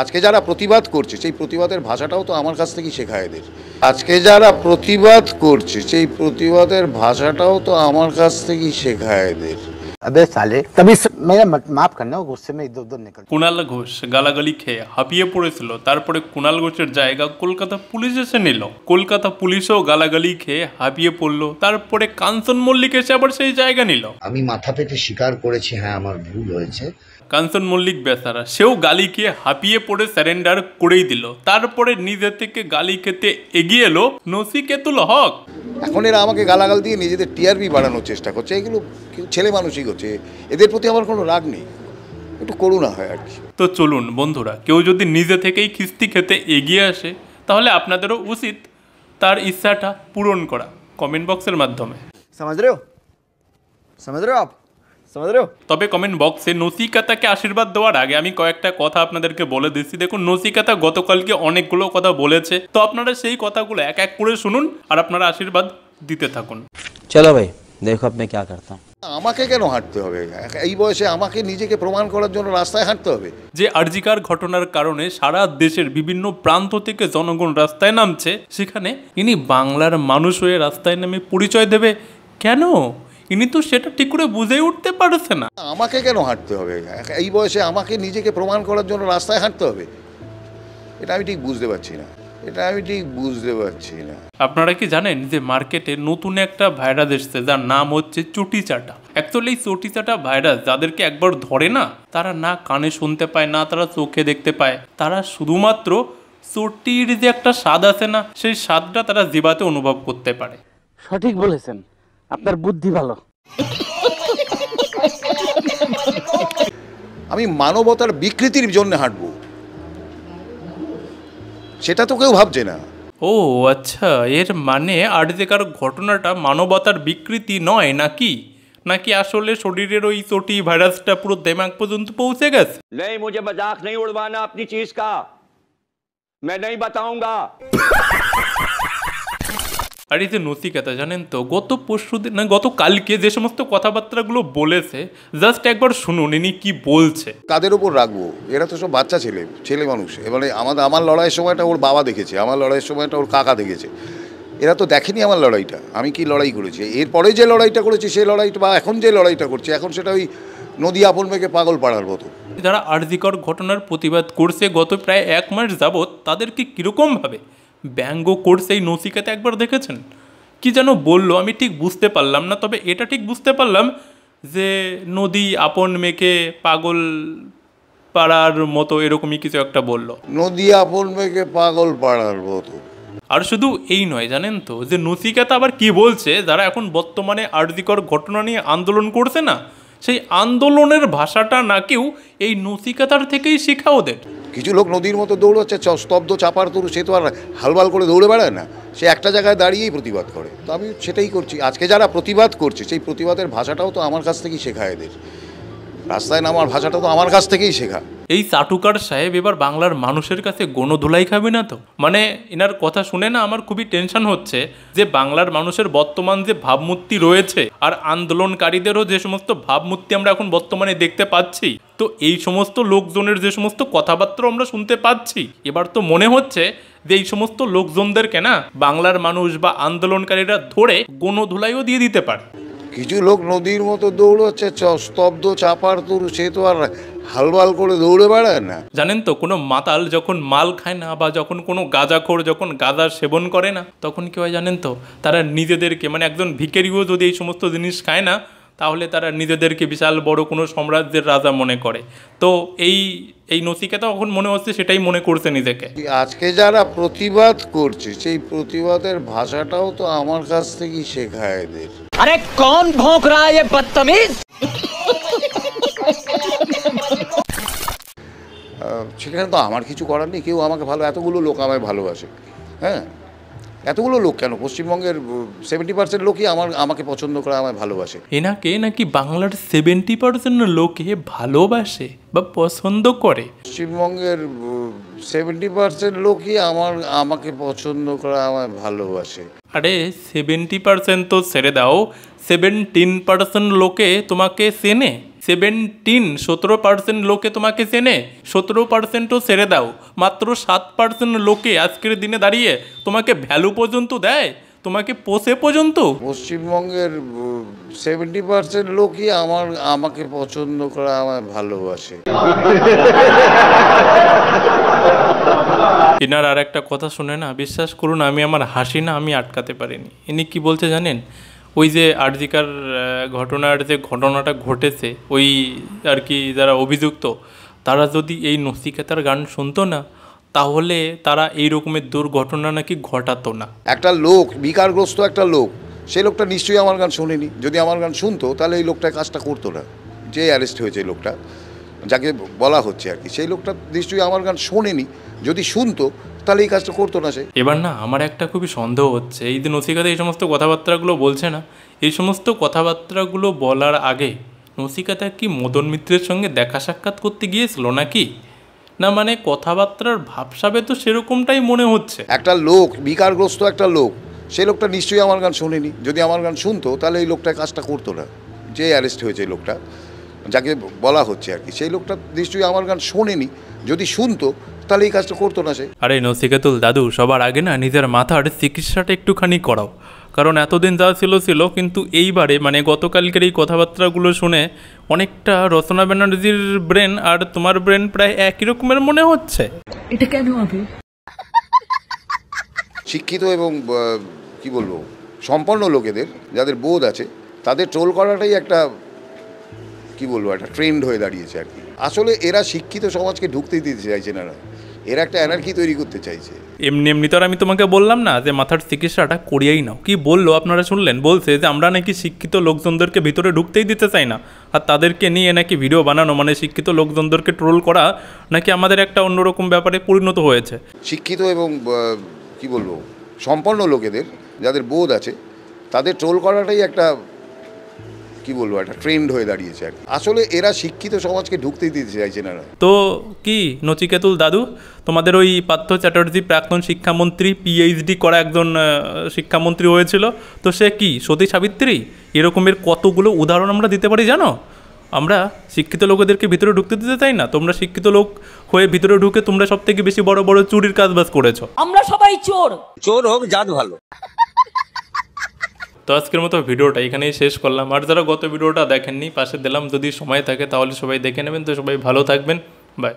আজকে যারা প্রতিবাদ করছে সেই প্রতিবাদের ভাষাটাও তো আমার কাছ থেকেই শেখা এদের। আজকে যারা প্রতিবাদ করছে সেই প্রতিবাদের ভাষাটাও তো আমার কাছ থেকেই শেখা এদের। अबे साले तभी मेरा माफ करना, गुस्से में इधर उधर निकल। কুণাল ঘোষ গালাগালি খেয়ে হাঁপিয়ে পড়েছিল, তারপরে কুণাল ঘোষের জায়গা কলকাতা পুলিশ এসে নিল। কলকাতা পুলিশও গালাগালি খেয়ে হাঁপিয়ে পড়লো, তারপরে কাঞ্চন মল্লিক এসে আবার সেই জায়গা নিল। আমি মাথা পেতে স্বীকার করেছি, হ্যাঁ আমার ভুল হয়েছে। কাঞ্চন মল্লিক বেচারা সেও গালি খেয়ে হাঁপিয়ে পড়ে স্যারেন্ডার করেই দিল। তারপরে নিজে থেকে গালি খেতে এগিয়ে এলো নচিকেতুল হক। এখন এরা আমাকে গালাগাল দিয়ে নিজেদের টিআরপি বাড়ানোর চেষ্টা করছে। এগুলো ছেলে মানুষই করছে, এদের প্রতি আমার কোনো রাগ নেই, একটু করুণা হয় আর কি। তো চলুন বন্ধুরা, কেউ যদি নিজে থেকেই খিস্তি খেতে এগিয়ে আসে তাহলে আপনাদেরও উচিত তার ইচ্ছাটা পূরণ করা কমেন্ট বক্সের মাধ্যমে। समझ रहे हो आप समझ रहे हो। তবে কমেন্ট বক্সে নচিকেতাকে আশীর্বাদ দেওয়ার আগে আমি কয়েকটা কথা আপনাদেরকে বলে দিচ্ছি। দেখুন, নচিকেতা গতকালকে অনেকগুলো কথা বলেছে, তো আপনারা সেই কথাগুলো এক এক করে শুনুন আর আপনারা আশীর্বাদ দিতে থাকুন। চলো ভাই দেখো अब मैं क्या करता हूँ। আমাকে কেন হাঁটতে হবে? এই বয়সে আমাকে নিজেকে প্রমাণ করার জন্য রাস্তায় হাঁটতে হবে? যে আরজিকার ঘটনার কারণে সারা দেশের বিভিন্ন প্রান্ত থেকে জনগণ রাস্তায় নামছে, সেখানে ইনি বাংলার মানুষ হয়ে রাস্তায় নেমে পরিচয় দেবে কেন? ইনি তো সেটা ঠিক করে বুঝে উঠতে পারছে না। আমাকে কেন হাঁটতে হবে? এই বয়সে আমাকে নিজেকে প্রমাণ করার জন্য রাস্তায় হাঁটতে হবে? এটা আমি ঠিক বুঝতে পারছি না। আপনারা কি জানেন যে মার্কেটে নতুন একটা ভাইরাস এসেছে যার নাম হচ্ছে চটি চাটা। অ্যাকচুয়ালি এই চটি চাটা ভাইরাস যাদেরকে একবার ধরে না, তারা না কানে শুনতে পায় না তারা চোখে দেখতে পায়, তারা শুধুমাত্র চটির যে একটা স্বাদ আছে না, সেই স্বাদটা তারা জিভাতে অনুভব করতে পারে। সঠিক বলেছেন, আপনার বুদ্ধি ভালো। আমি মানবতার বিকৃতির জন্য হাঁটবো, সেটা তো কেউ ভাবছে না। ও আচ্ছা, এর মানে আরজিকার ঘটনাটা মানবতার বিকৃতি নয় নাকি? নাকি আসলে শরীরের ওই চটি ভাইরাসটা পুরো দিমাগ পর্যন্ত পৌঁছে গেছে? नहीं, मुझे मजाक नहीं उड़वाना अपनी चीज का, मैं नहीं बताऊंगा। আর এই যে নচিকেতা জানেন তো, গত পরশুদিন না গতকালকে যে সমস্ত কথাবার্তাগুলো বলেছে, জাস্ট একবার শুনুন ইনি কি বলছে। কাদের ওপর রাখবো? এরা তো সব বাচ্চা ছেলে মানুষ। এবারে আমার লড়াইয়ের সময়টা ওর বাবা দেখেছে, আমার লড়াইয়ের সময়টা ওর কাকা দেখেছে। এরা তো দেখেনি আমার লড়াইটা, আমি কি লড়াই করেছি। এরপরে যে লড়াইটা করেছি সেই লড়াইটা, বা এখন যে লড়াইটা করছি, এখন সেটা ওই নদী আপন মেঘে পাগল পাড়ার মতো। যারা আরজিকর ঘটনার প্রতিবাদ করছে গত প্রায় 1 মাস যাবৎ, তাদেরকে কীরকমভাবে ব্যঙ্গ করছে এই নচিকেতা একবার দেখেছেন? কি যেন বললো আমি ঠিক বুঝতে পারলাম না, তবে এটা ঠিক বুঝতে পারলাম যে নদী আপন মেঘে পাগল পাড়ার মতো এরকমই কিছু একটা বলল। নদী আপন মেঘে পাগল পাড়ার মতো। আর শুধু এই নয়, জানেন তো যে নচিকেতা আবার কি বলছে, যারা এখন বর্তমানে আরজিকর ঘটনা নিয়ে আন্দোলন করছে না, সেই আন্দোলনের ভাষাটা নাকিও এই নচিকেতার থেকেই শেখা ওদের। কিছু লোক নদীর মতো দৌড়াচ্ছে, স্তব্ধ চাপার তরু, সে তো আর হালবাল করে দৌড়ে বেড়ায় না, সে একটা জায়গায় দাঁড়িয়েই প্রতিবাদ করে। তো আমি সেটাই করছি। আজকে যারা প্রতিবাদ করছে সেই প্রতিবাদের ভাষাটাও তো আমার কাছ থেকেই শেখা এদের। রাস্তায় নামার ভাষাটা তো আমার কাছ থেকেই শেখা। এই চাটুকার সাহেব এবার বাংলার মানুষের কাছে গণধুলাই খাবে না তো? মানে এনার কথা শুনে না আমার খুবই টেনশন হচ্ছে যে বাংলার মানুষের বর্তমান যে ভাবমূর্তি রয়েছে আর আন্দোলনকারীদেরও যে সমস্ত ভাবমূর্তি আমরা এখন বর্তমানে দেখতে পাচ্ছি, তো এই সমস্ত লোকজনের যে সমস্ত কথাবার্তা আমরা শুনতে পাচ্ছি, এবার তো মনে হচ্ছে যে এই সমস্ত লোকজনদেরকে না বাংলার মানুষ বা আন্দোলনকারীরা ধরে গণধুলাইও দিয়ে দিতে পারে। কিছু লোক নদীর মতো দৌড়াচ্ছে, স্তব্ধ চাপার তরু, সে তো আর হালবাল করে দৌড়ে বেড়ায় না। জানেন তো, কোনো মাতাল যখন মাল খায় না বা যখন কোনো গাঁজাখোর যখন গাঁজা সেবন করে না, তখন কি হয় জানেন তো, তারা নিজেদেরকে মানে একজন ভিখারিও যদি এই সমস্ত জিনিস খায় না, তাহলে তারা নিজেদেরকে বিশাল বড় কোনো সাম্রাজ্যের রাজা মনে করে। তো এই নচিকেতা এখন মনে হচ্ছে সেটাই মনে করছে নিজেকে। আজকে যারা প্রতিবাদ করছে সেই প্রতিবাদের ভাষাটাও তো আমার কাছ থেকেই শেখা এদের। अरे कौन भौंक रहा है ये बदतमीज। সেখানে তো আমার কিছু করার নেই। কেউ আমাকে এতগুলো লোক আমায় ভালোবাসে। হ্যাঁ, এতগুলো লোক কেন, পশ্চিমবঙ্গের 70% লোকই আমাকে পছন্দ করে, আমায় ভালোবাসে। এনাকে নাকি বাংলার 70% লোকে ভালোবাসে বা পছন্দ করে। পশ্চিমবঙ্গের 70% লোকই আমাকে পছন্দ করে, আমায় ভালোবাসে। আরে 70% তো ছেড়ে দাও, 17% লোকে তোমাকে চেনে। 17% লোকে তোমাকে চেনে, 17%ও ছেড়ে দাও, মাত্র 7% লোকে আজকের দিনে দাঁড়িয়ে তোমাকে ভ্যালু পর্যন্ত দেয়, তোমাকে পোষে পর্যন্ত। পশ্চিমবঙ্গের 70% লোকই আমাকে পছন্দ করে, আমায় ভালোবাসে। এনার আর একটা কথা শুনে না, বিশ্বাস করুন আমি আমার হাসি না আমি আটকাতে পারিনি। ইনি কি বলছে জানেন, ওই যে আরজিকার ঘটনার যে ঘটনাটা ঘটেছে, ওই আর কি যারা অভিযুক্ত তারা যদি এই নচিকেতার গান শুনতো না তাহলে তারা এই রকমের দুর্ঘটনা নাকি ঘটাতো না। একটা লোক, বিকারগ্রস্ত একটা লোক, সেই লোকটা নিশ্চয়ই আমার গান শোনেনি। যদি আমার গান শুনতো তাহলে এই লোকটা কাজটা করতো না। যে অ্যারেস্ট হয়েছে এই লোকটা, যাকে বলা হচ্ছে আর কি, সেই লোকটা নিশ্চয়ই আমার গান শোনেনি। যদি শুনতো তাহলে এই কাজটা করতো না সে। এবার না আমার একটা খুবই সন্দেহ হচ্ছে, এই যে নচিকেতা এই সমস্ত কথাবার্তাগুলো বলছে না, এই সমস্ত কথাবার্তাগুলো বলার আগে নচিকেতা কি মদন মিত্রের সঙ্গে দেখা সাক্ষাৎ করতে গিয়েছিল নাকি? না মানে কথাবার্তার ভাবসাবে তো সেরকমটাই মনে হচ্ছে। একটা লোক, বিকারগ্রস্ত একটা লোক, সেই লোকটা নিশ্চয়ই আমার গান শোনেনি। যদি আমার গান শুনতো তাহলে এই লোকটা কাজটা করতো না। যে অ্যারেস্ট হয়েছে এই লোকটা, যাকে বলা হচ্ছে আর কি, সেই লোকটা নিশ্চয়ই আমার গান শোনেনি। যদি শুনতো তাহলে এই কাজটা করতো না সে। আরে নচিকেতুল দাদু, সবার আগে না নিজের মাথার চিকিৎসাটা একটুখানি করাও, কারণ এতদিন যা ছিল কিন্তু এইবারে মানে গতকালকের এই কথাবার্তাগুলো শুনে অনেকটা রচনা ব্যানার্জির ব্রেন আর তোমার ব্রেন প্রায় একই রকমের মনে হচ্ছে। এটা কেন হবে? শিক্ষিত এবং কি বলবো, সম্পন্ন লোকেদের, যাদের বোধ আছে, তাদের ট্রোল করাটাই একটা কি বলবো, একটা ট্রেন্ড হয়ে দাঁড়িয়েছে আর কি। আসলে এরা শিক্ষিত সমাজকে ঢুকতেই দিতে চাইছে না, এরা একটা অ্যানার্কি তৈরি করতে চাইছে। এমনি তো আর আমি তোমাকে বললাম না যে মাথার চিকিৎসাটা করিয়েই নাও। কি বললো আপনারা শুনলেন? বলছে যে আমরা নাকি শিক্ষিত লোকজনদেরকে ভিতরে ঢুকতেই দিতে চাই না, আর তাদেরকে নিয়ে নাকি ভিডিও বানানো মানে শিক্ষিত লোকজনদেরকে ট্রোল করা নাকি আমাদের একটা অন্যরকম ব্যাপারে পরিণত হয়েছে। শিক্ষিত এবং কি বলবো, সম্পন্ন লোকেদের, যাদের বোধ আছে, তাদের ট্রোল করাটাই একটা কি বলবো, একটা ট্রেন্ড হয়ে দাঁড়িয়েছে আর কি। আসলে এরা শিক্ষিত সমাজকে ঢুকতেই দিতে চাইছে না। তো কি নচিকেতুল দাদু, তোমাদের ওই পার্থ চ্যাটার্জি প্রাক্তন শিক্ষামন্ত্রী, পিএইচডি করা একজন শিক্ষামন্ত্রী হয়েছিল, তো সে কি সতী সাবিত্রী? এরকমের কতগুলো উদাহরণ আমরা দিতে পারি জানো। আমরা শিক্ষিত লোকেদেরকে ভিতরে ঢুকতে দিতে চাই না, তোমরা শিক্ষিত লোক হয়ে ভিতরে ঢুকে তোমরা সব থেকে বেশি বড় বড় চুরির কাজবাজ করেছো। আমরা সবাই চোর। चोर हो जात ভালো। তো আজকের মতো ভিডিওটা এখানেই শেষ করলাম। আর যারা গত ভিডিওটা দেখেননি পাশে দিলাম, যদি সময় থাকে তাহলে সবাই দেখে নেবেন। তো সবাই ভালো থাকবেন, বাই।